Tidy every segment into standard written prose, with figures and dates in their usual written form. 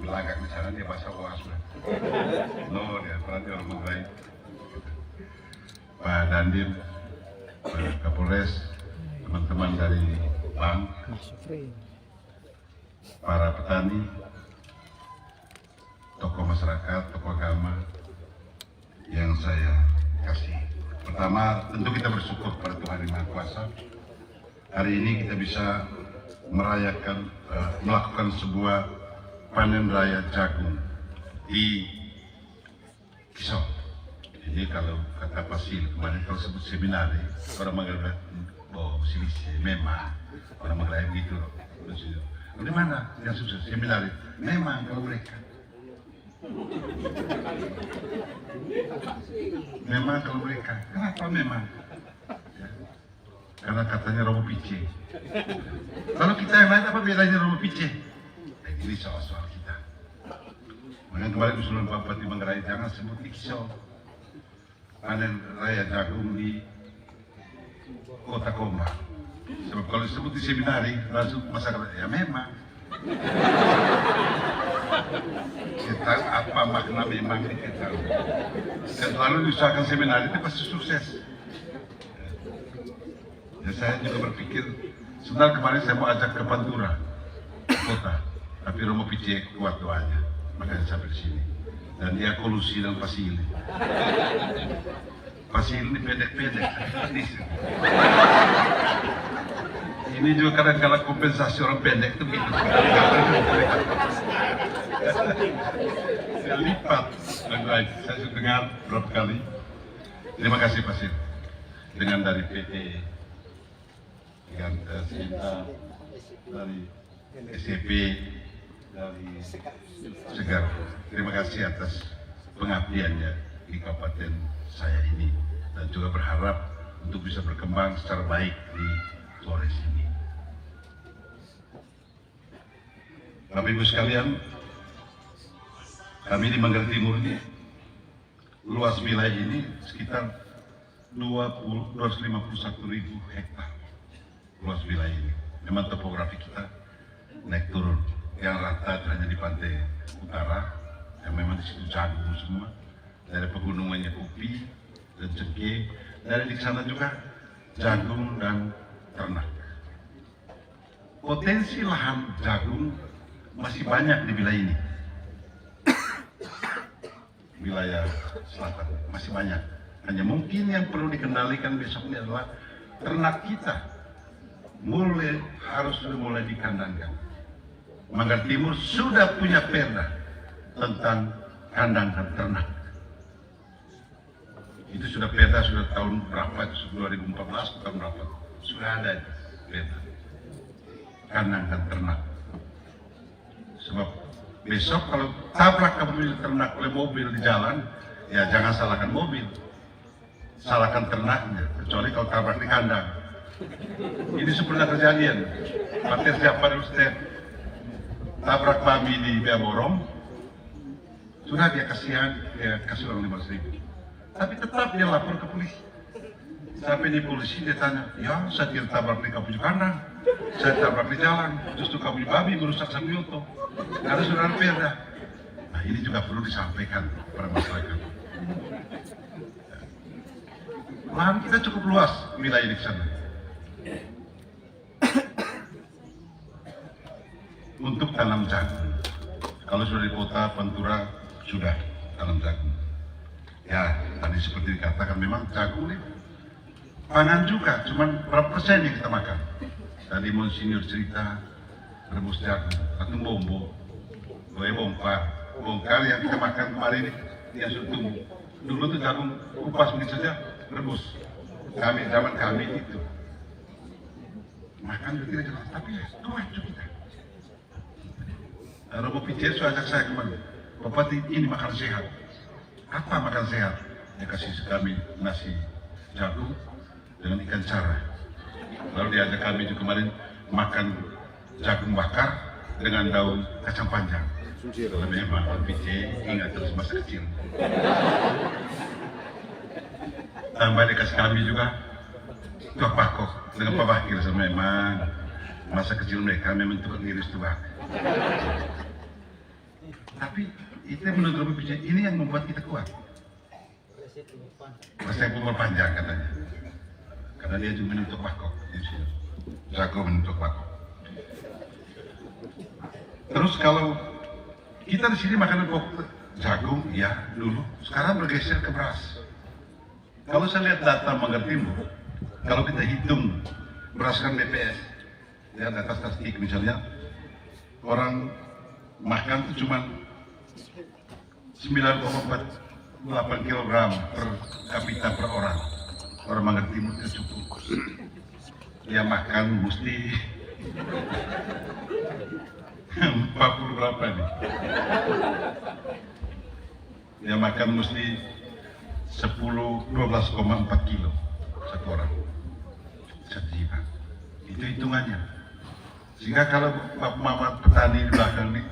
Belakang di sana dia bahasa was. No, dia nanti orang Manggarai. Pak Dandim, Pak Kapolres, teman-teman dari bank, para petani, tokoh masyarakat, tokoh agama yang saya kasih. Pertama, tentu kita bersyukur pada Tuhan Yang Maha Kuasa. Hari ini kita bisa merayakan, melakukan sebuah panen raya jagung di Kisau. Jadi kalau kata Pasil kemarin kalau sebut seminar, orang Manggarai oh selisih memang orang Manggarai gitu. Di mana yang sukses seminar? Memang kalau mereka. Memang kalau mereka. Kenapa memang? Ya. Karena katanya Romo Pice. Kalau kita yang lain apa bedanya Romo Pice? Ini soal-soal kita. Makanya kemarin usulan Pak Bupati Manggarai jangan sebut Kisau. Panen raya jagung di Kota Komba. Sebab kalau disebut di seminari langsung masyarakat ya memang. Kita apa makna memang ini kita. Dan selalu diusahakan seminari itu pasti sukses. Ya saya juga berpikir sebenarnya kemarin saya mau ajak ke Pantura kota, tapi Romo Pice kuat doanya, makanya sampai di sini. Dan dia kolusi dan Pasil. Pasil ini pendek-pendek. Ini juga kadang-kadang kompensasi orang pendek itu begitu. Saya lipat. Saya sudah dengar berapa kali. Terima kasih Pasil. Dengan dari PT, dengan Sinta, dari SCP, dari Segar. Terima kasih atas pengabdiannya di kabupaten saya ini dan juga berharap untuk bisa berkembang secara baik di Flores ini. Bapak Ibu sekalian, kami di Manggarai Timur ini luas wilayah ini sekitar 251.000 hektar luas wilayah ini. Memang topografi kita naik turun. Yang rata hanya di pantai utara, yang memang di situ jagung semua. Dari pegunungannya kopi dan cengkeh. Dari di sana juga jagung dan ternak. Potensi lahan jagung masih banyak di wilayah ini. Wilayah selatan masih banyak. Hanya mungkin yang perlu dikendalikan besok ini adalah ternak kita sudah mulai dikandangkan. Manggarai Timur sudah punya perda tentang kandang dan ternak. Itu sudah perda sudah tahun berapa? Itu 2014 tahun berapa? Sudah ada perda kandang dan ternak. Sebab besok kalau tabrak mobil ternak oleh mobil di jalan, ya jangan salahkan mobil, salahkan ternaknya. Kecuali kalau tabrak di kandang. Ini pernah kejadian. Pater siapa Ustaz tabrak babi di Biaborong, sudah dia kasih uang 5.000. Tapi tetap dia lapor ke polisi. Sampai di polisi dia tanya, ya saya tidak tabrak di kampung kandang, saya tabrak di jalan, justru kampung babi merusak Samioto. Karena sudah ada perda. Nah ini juga perlu disampaikan kepada masyarakat. Lahan kita cukup luas wilayah di sana. Untuk tanam jagung, kalau sudah di kota Pantura sudah tanam jagung. Ya tadi seperti dikatakan memang jagung ini pangan juga, cuman berapa persen yang kita makan. Tadi Monsinyur cerita rebus jagung, atau bombo, bongkar yang kita makan kemarin ini yang sudah tumbuh. Dulu tuh jagung kupas begitu saja rebus. Zaman kami itu makan juga tidak jelas, tapi kuat juga kita. Romo Pice ajak saya kemana? Bapak ini makan sehat. Apa makan sehat? Dia kasih kami nasi jagung dengan ikan cara. Lalu diajak kami juga kemarin makan jagung bakar dengan daun kacang panjang. Kalau memang Romo Pice ingat terus masa kecil. Tambah dikasih kami juga tuak bakok dengan Pak Bakir. Memang masa kecil mereka memang tukang ngiris tuak. Tapi itu yang menurut Romi ini yang membuat kita kuat. Resep umur panjang katanya. Karena dia juga menentuk bakok. Jago menentuk bakok. Terus kalau kita di sini makanan pokok jagung, ya dulu. Sekarang bergeser ke beras. Kalau saya lihat data Manggar Timur, kalau kita hitung berdasarkan BPS, ya data statistik misalnya, orang makan itu cuma 9,48 kg per kapita per orang. Orang Manggar Timur itu cukup. Dia makan mesti 40 berapa nih? Dia makan mesti 12,4 kilo satu orang. Sedih, itu hitungannya. Sehingga kalau mama petani di belakang nih,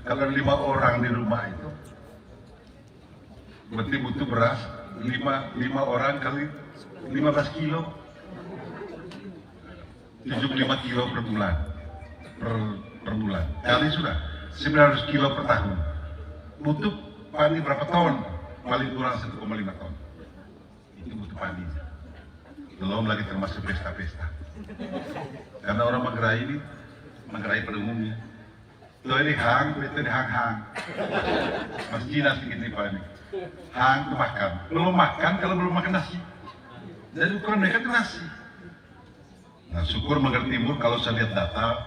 kalau 5 orang di rumah itu berarti butuh beras 5 orang kali 15 kilo 75 kilo per bulan per bulan kali sudah 900 kilo per tahun. Butuh padi berapa ton? Paling kurang 1,5 ton. Itu butuh padi. Belum lagi termasuk pesta-pesta. Karena orang Manggarai pada umumnya itu ini hang, itu di hang. Mas Cina sedikit nih Pak ini. Hang itu makan. Belum makan kalau belum makan nasi. Jadi ukuran mereka itu nasi. Nah syukur Manggar Timur kalau saya lihat data,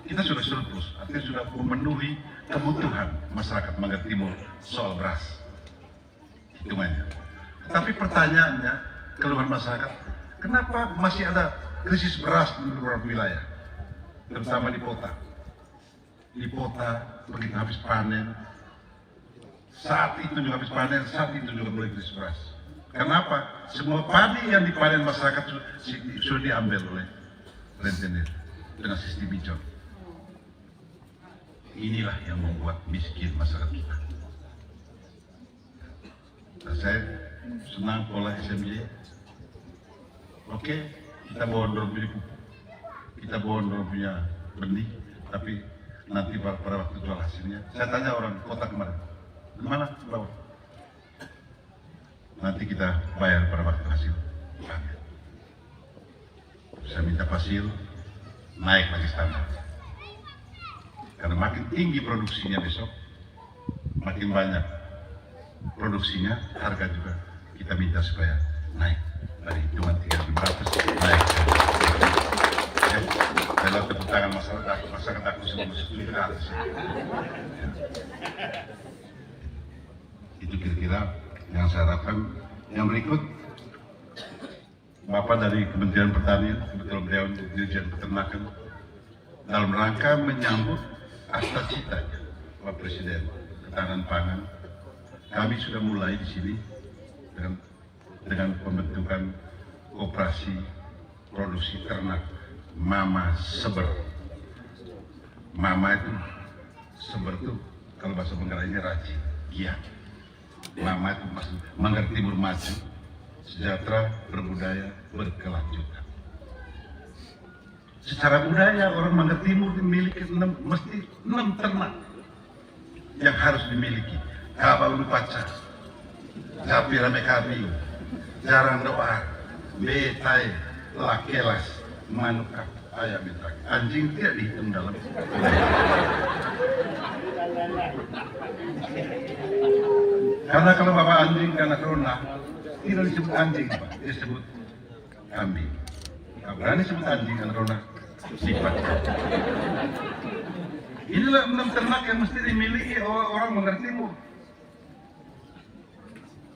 kita sudah surplus. Artinya sudah memenuhi kebutuhan masyarakat Manggar Timur soal beras. Hitungannya. Tapi pertanyaannya, keluhan masyarakat, kenapa masih ada krisis beras di beberapa wilayah? Terutama di Pota. Di Pota begitu habis panen, saat itu juga habis panen, saat itu juga mulai krisis beras. Kenapa? Semua padi yang dipanen masyarakat sudah diambil oleh rentenir dengan sistem hijau. Inilah yang membuat miskin masyarakat kita. Nah, saya senang pola SMJ. Oke, kita bawa dorong punya pupuk, kita bawa dorong punya benih, tapi nanti pada waktu jual hasilnya, saya tanya orang kota kemarin, gimana bawah? Nanti kita bayar pada waktu hasil panen. Saya minta Pasil naik lagi standar. Karena makin tinggi produksinya besok, makin banyak produksinya, harga juga kita minta supaya naik dari hitungan 3.500 naik. Ya, dalam tepuk tangan masyarakat aku semua masuk ke atas. Itu kira-kira yang saya harapkan. Yang berikut, Bapak dari Kementerian Pertanian, kebetulan beliau Dirjen Peternakan, dalam rangka menyambut akta cita Pak Presiden ketahanan pangan, kami sudah mulai di sini dengan pembentukan koperasi produksi ternak Mama Seber. Mama itu Seber itu kalau bahasa Manggarainya rajin, giat. Mama itu maksud Manggar Timur maju, sejahtera, berbudaya, berkelanjutan. Secara budaya orang Manggar Timur dimiliki mesti 6 ternak yang harus dimiliki. Kabau lupaca, sapi rame kambing, jarang doa, betai, lakelas, manukap, ayam itu. Anjing tidak dihitung dalam. Karena kalau bapak anjing karena corona tidak disebut anjing, Pak, disebut kambing. Tidak berani sebut anjing karena corona sifat. Inilah 6 ternak yang mesti dimiliki orang Manggar Timur.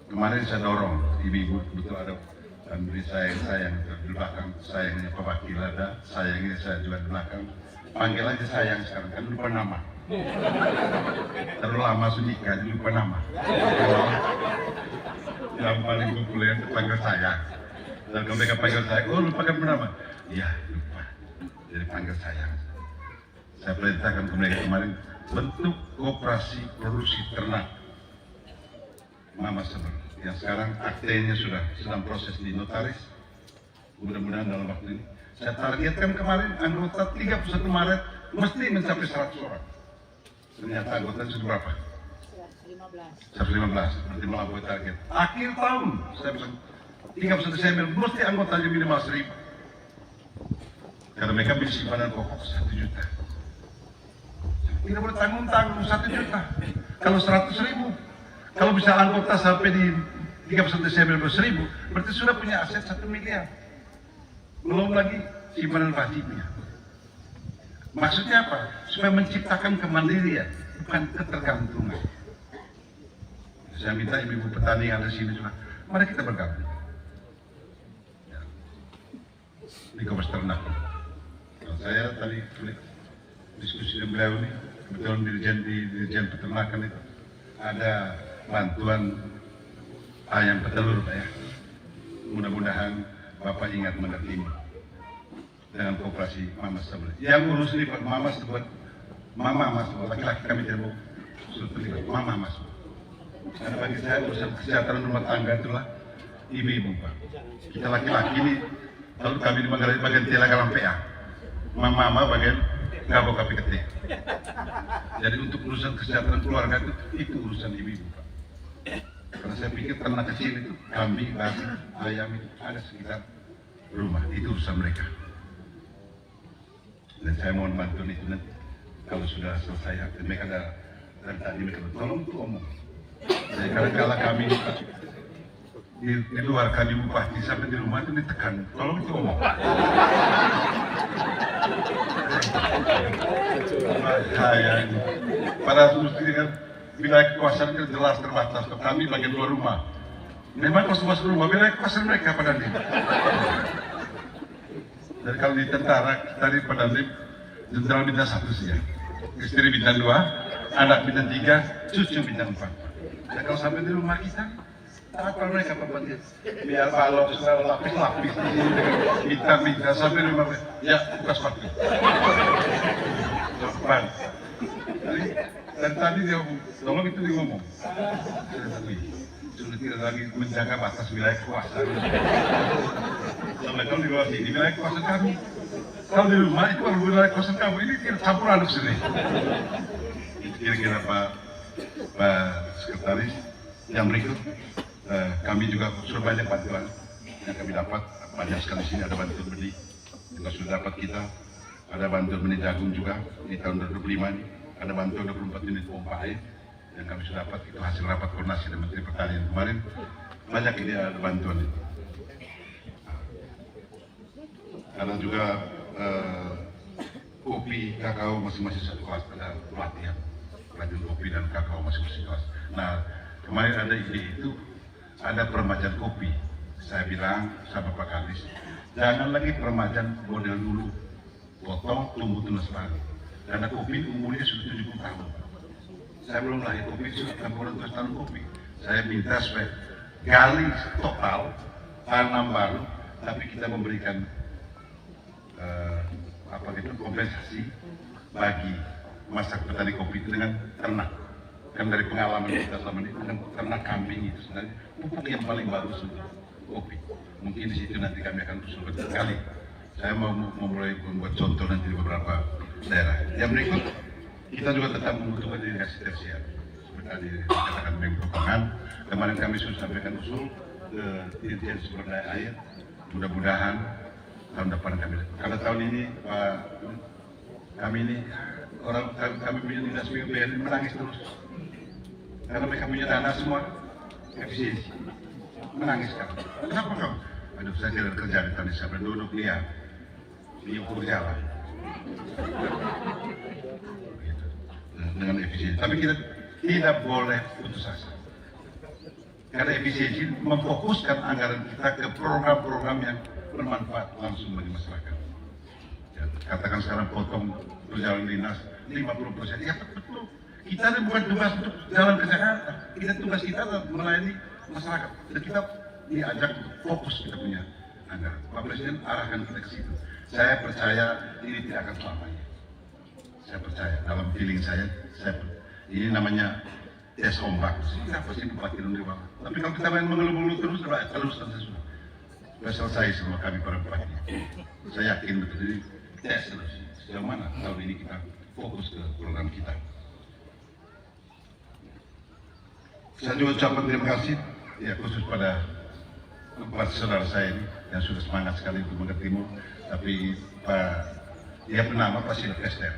Kemarin saya dorong ibu-ibu betul ada dan beri sayang di belakang, sayangnya Pak Wakil ada, sayangnya saya juga di belakang. Panggil aja sayang sekarang, kan lupa nama. Terlalu lama sunika, jadi lupa nama. Yang paling populer panggil sayang. Dan kalau mereka panggil sayang, oh lupa kan nama? Iya, lupa. Jadi panggil sayang. Saya perintahkan ke mereka kemarin, bentuk koperasi produksi ternak Mama Seber. Yang sekarang aktenya sudah sedang proses di notaris. Mudah-mudahan dalam waktu ini. Saya targetkan kemarin anggota 31 Maret mesti mencapai 100 orang. Ternyata anggota sudah berapa? 115, berarti melampaui target. Akhir tahun, saya bilang 31 Desember mesti anggotanya minimal 1000. Karena mereka beli simpanan pokok 1 juta. Tidak boleh tanggung-tanggung 1 juta. Kalau 100.000, kalau bisa anggota sampai di 31 Desember 1000, berarti sudah punya aset 1 miliar. Belum lagi simpanan wajibnya. Maksudnya apa? Supaya menciptakan kemandirian, bukan ketergantungan. Saya minta ibu-ibu petani yang ada di sini juga, mari kita bergabung. Ya. Di Kompas Ternak. Saya tadi diskusi dengan beliau ini, kebetulan Dirjen Peternakan itu ada bantuan ayam petelur, Pak ya. Mudah-mudahan Bapak ingat menerima dengan kooperasi Mamas Sabri. Yang urus ini Pak Mamas buat Mama Mas, laki-laki kami tidak mau suruh terlibat Mama Mas. Karena bagi saya urusan kesejahteraan rumah tangga itulah ibu-ibu Pak. Kita laki-laki ini, lalu kami di bagian Tiala PA, Mama bagian Gabok KPKT. Jadi untuk urusan kesejahteraan keluarga itu urusan ibu-ibu Pak. Karena saya pikir ternak kecil itu kambing, babi, ayam itu ada sekitar rumah, itu urusan mereka. Dan saya mohon bantuan itu nanti kalau sudah selesai, mereka ada dari tadi mereka tolong tuh omong. Jadi kadang-kala kami di luar kami bupati sampai di rumah itu ditekan, tolong itu omong. Saya ini pada mesti kan wilayah kekuasaan itu jelas terbatas. Kami bagian luar rumah. Memang kalau masuk rumah wilayah kekuasaan mereka pada ini. Jadi kalau di tentara tadi pada ini jenderal bintang 1 sih ya, istri bintang 2, anak bintang 3, cucu bintang 4. Dan kalau sampai di rumah kita, apa mereka pembantu? Biar balok selalu lapis-lapis bintang sampai di rumah ya buka sepatu. Depan. Dan tadi dia tolong itu dia ngomong. Sudah tidak lagi menjaga batas wilayah kekuasaan. Sampai kalau di bawah sini wilayah kekuasaan kami. Kalau di rumah itu kalau wilayah kekuasaan kamu ini campur aduk sini. Kira-kira Pak Sekretaris yang berikut, kami juga sudah banyak bantuan yang kami dapat. Banyak sekali sini ada bantuan benih juga sudah dapat kita. Ada bantuan benih jagung juga di tahun 2025 ini. Ada bantuan 24 unit pompa air yang kami sudah dapat, itu hasil rapat koordinasi dengan Menteri Pertanian kemarin. Banyak ini ada bantuan itu. Ada juga kopi, kakao masing-masing satu kelas, ada pelatihan rajin kopi dan kakao masing-masing kelas. Nah kemarin ada ide itu, ada peremajaan kopi. Saya bilang sama Pak Kadis, jangan lagi peremajaan model dulu, potong, tumbuh tunas baru. Karena kopi umurnya sudah 70 tahun. Saya belum lahir, kopi sudah 60 tahun kopi. Saya minta supaya gali total, tanam baru, tapi kita memberikan kompensasi bagi masyarakat petani kopi itu dengan ternak. Kan dari pengalaman kita selama ini dengan ternak kambing itu sebenarnya pupuk yang paling bagus untuk kopi. Mungkin di situ nanti kami akan usul berkali. Saya mau mulai membuat contoh nanti di beberapa daerah. Yang berikut, kita juga tetap membutuhkan irigasi tersier. Seperti tadi dikatakan Menko Pangan, kemarin kami sudah sampaikan usul ke Dirjen Sumber Daya Air. Mudah-mudahan tahun depan kami. Karena tahun ini kami ini kami punya dinas BUMN menangis terus. Karena mereka punya dana semua efisiensi. Menangis kan. Kenapa kau? Aduh, saya tidak kerja di tahun ini, saya duduk lihat diukur jalan. Dengan efisiensi. Tapi kita tidak boleh putus asa. Karena efisiensi memfokuskan anggaran kita ke program-program yang bermanfaat langsung bagi masyarakat. Ya, katakan sekarang potong perjalanan dinas 50%. Ya betul. Kita ini bukan tugas untuk jalan ke Jakarta. Tugas kita adalah melayani masyarakat. Dan kita diajak untuk fokus kita punya anggaran. Pak Presiden arahkan kita ke situ. Saya percaya ini tidak akan selamanya. Saya percaya dalam feeling saya ini namanya tes ombak. Kita pasti bupati di bawah. Tapi kalau kita main mengeluh-ngeluh terus dan sesudah. Sudah selesai semua kami para bupati. Saya yakin betul ini tes terus. Sejauh mana tahun ini kita fokus ke program kita. Saya juga ucapkan terima kasih ya khusus pada empat saudara saya ini yang sudah semangat sekali untuk mengertimu. Tapi Pak, dia bernama Pak Silvester,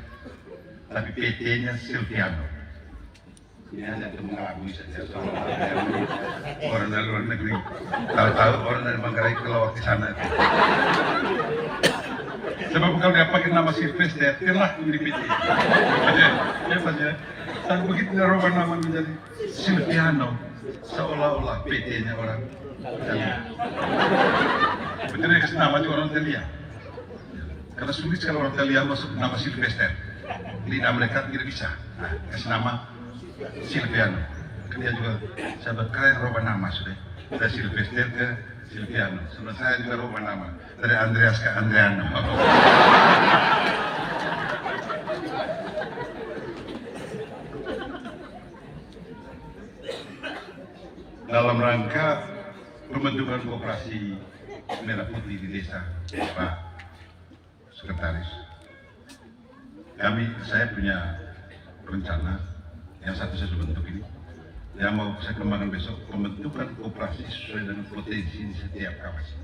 tapi PT-nya Silviano. Ini hanya untuk mengakui saja soal orang dari luar negeri. Tahu-tahu orang dari Manggarai keluar ke sana. Sebab kalau dia pakai nama Silvester, telah di PT. Ya saja. Dan begitu dia rubah nama menjadi Silviano, seolah-olah PT-nya orang. Betul ya, kasih nama juga orang Italia. Karena sulit sekali orang Italia masuk nama Silvester. Lidah mereka tidak bisa. Nah, kasih nama Silviano. Dia juga sahabat keren rubah nama sudah. Dari Silvester ke Silviano. Sebenarnya saya juga rubah nama dari Andreas ke Andreano. Dalam rangka pembentukan koperasi Merah Putih di desa, Pak Sekretaris, saya punya rencana yang satu saya sudah bentuk ini, yang mau saya kembangkan besok, pembentukan koperasi sesuai dengan potensi di setiap kawasan.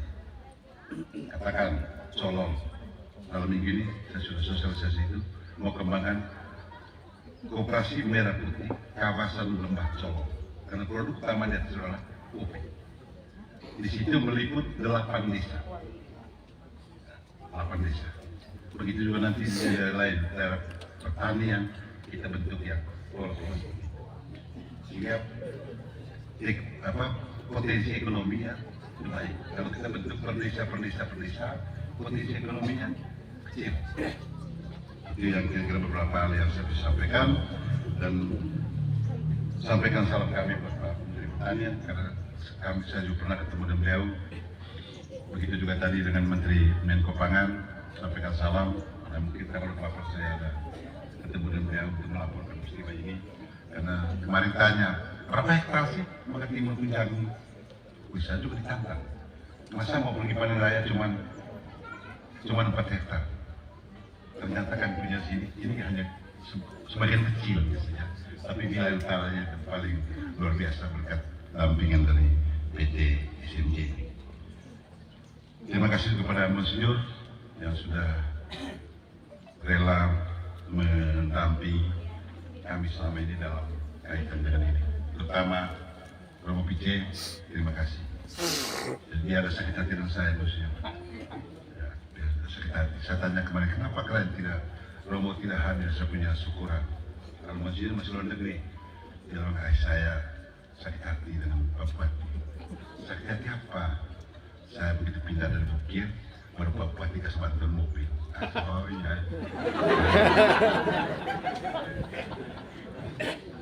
Katakan Colong, dalam minggu ini saya sudah sosialisasi itu, mau kembangkan koperasi Merah Putih kawasan Lembah Colong, karena produk utama dia adalah kopi. Di situ meliput 8 desa. 8 desa. Begitu juga nanti di daerah lain, daerah pertanian kita bentuk yang pola-pola. Sehingga potensi ekonominya itu baik. Kalau kita bentuk per desa, potensi ekonominya kecil. Itu yang kira-kira beberapa hal yang saya bisa sampaikan, dan sampaikan salam kami buat Pak Menteri Pertanian, karena saya juga pernah ketemu dengan beliau. Begitu juga tadi dengan Menteri Menko Pangan, sampaikan salam. Dan mungkin karena Bapak saya ada ketemu dengan beliau untuk melaporkan peristiwa ini. Karena kemarin tanya, berapa hektar sih Maka Timur Jagung? Bisa juga ditantang. Masa mau pergi panen raya cuman 4 hektar? Ternyata kan punya sini, ini hanya sebagian kecil biasanya. Tapi wilayah utaranya yang paling luar biasa berkat dampingan dari PT SMJ. Terima kasih kepada Monsinyur yang sudah rela mendampingi kami selama ini dalam kaitan dengan ini. Terutama Romo Pice, terima kasih. Jadi ada sakit hati dengan saya, Monsinyur. Ya, sakit hati. Saya tanya kemarin, kenapa kalian tidak, Romo tidak hadir? Saya punya syukuran. Kalau Monsinyur masih luar negeri, dia bilang, saya sakit hati dengan Pak Bupati. Sakit hati apa? Saya begitu pindah dari Bukit, baru Pak Bupati kasih bantuan mobil. Oh iya.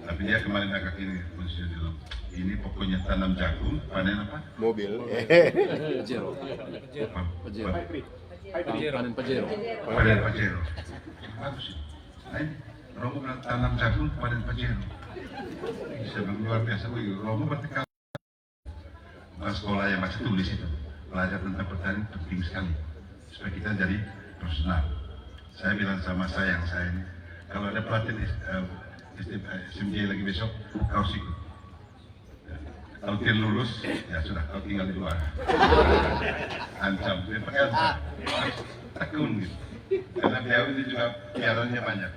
Tapi dia kemarin agak ini, Monsinyur bilang, ini pokoknya tanam jagung, panen apa? Mobil. Pajero. Panen Pajero. Panen Pajero. Bagus sih. Nah ini, Romo bilang tanam jagung, panen Pajero. Bisa luar biasa. Romo berarti kalau sekolah yang masih tulis itu, belajar tentang pertanian penting sekali supaya kita jadi profesional. Saya bilang sama saya ini, kalau ada pelatihan SMJ lagi besok, kau ikut. Kalau tidak lulus, ya sudah, kau tinggal di luar. Ancam, dia pakai ancam. Tekun gitu. Karena beliau ini juga piaranya banyak.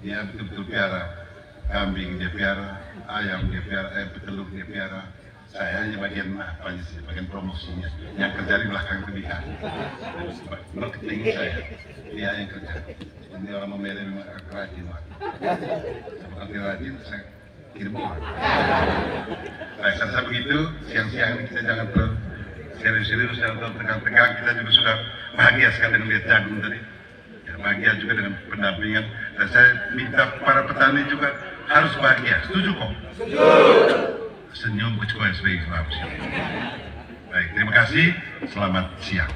Dia betul-betul piara kambing, dia piara ayam, dia piara petelur, dia piara. Saya hanya bagian apanya sih, bagian promosinya. Yang kerja di belakang pilihan. Marketing saya, dia yang kerja. Ini orang memilih memang rajin, Pak. Bukan dia rajin, saya kirim orang. Nah, saya begitu, siang-siang ini kita jangan serius-serius, jangan tegang-tegang. Kita juga sudah bahagia sekali melihat jagung tadi. Ya, bahagia juga dengan pendampingan. Dan saya minta para petani juga harus bahagia. Setuju kok? Setuju. Senyum kecuali sebagai selamat siang. Baik, terima kasih. Selamat siang.